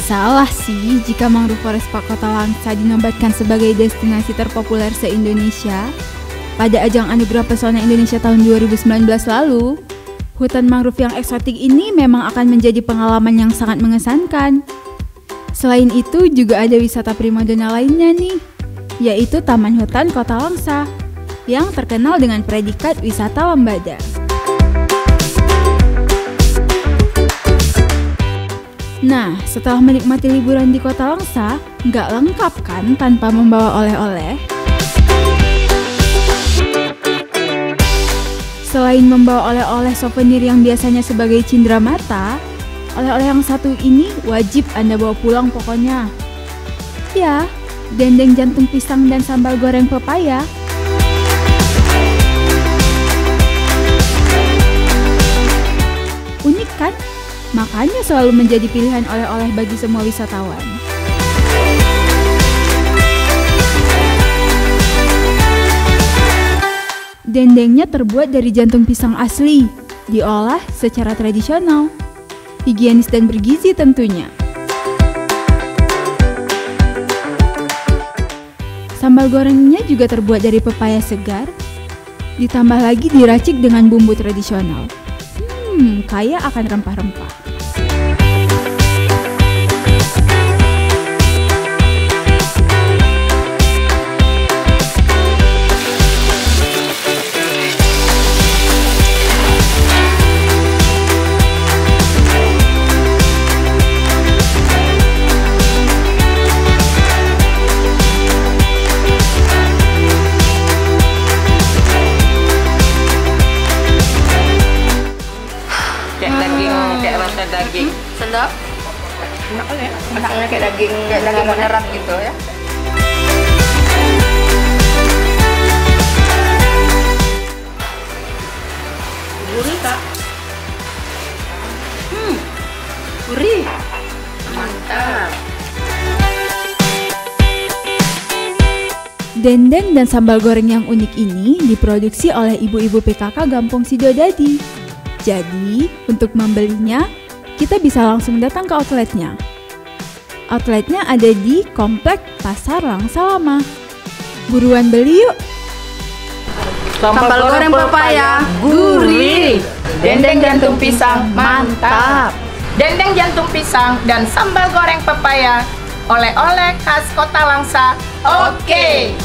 salah sih jika Mangrove Forest Park Kota Langsa dinobatkan sebagai destinasi terpopuler se-Indonesia pada ajang Anugerah Pesona Indonesia tahun 2019 lalu. Hutan mangrove yang eksotik ini memang akan menjadi pengalaman yang sangat mengesankan. Selain itu juga ada wisata primadona lainnya nih, yaitu Taman Hutan Kota Langsa yang terkenal dengan predikat wisata lembada. Nah, setelah menikmati liburan di Kota Langsa, nggak lengkap kan tanpa membawa oleh-oleh? Selain membawa oleh-oleh souvenir yang biasanya sebagai cindera mata, oleh-oleh yang satu ini wajib Anda bawa pulang pokoknya. Ya, dendeng jantung pisang dan sambal goreng pepaya. Unik kan? Makanya selalu menjadi pilihan oleh-oleh bagi semua wisatawan. Dendengnya terbuat dari jantung pisang asli, diolah secara tradisional, higienis dan bergizi tentunya. Sambal gorengnya juga terbuat dari pepaya segar, ditambah lagi diracik dengan bumbu tradisional. Kaya akan rempah-rempah. Daging sedap, enak kan ya, masaknya kayak daging beneran gitu ya. Gurih kak, gurih, mantap. Dendeng dan sambal goreng yang unik ini diproduksi oleh ibu-ibu PKK Gampong Sidodadi. Jadi, untuk membelinya, kita bisa langsung datang ke outletnya. Outletnya ada di Komplek Pasar Langsa Lama. Buruan beli yuk! Sambal goreng pepaya, gurih. Dendeng jantung pisang, mantap. Dendeng jantung pisang dan sambal goreng pepaya, oleh-oleh khas Kota Langsa, oke.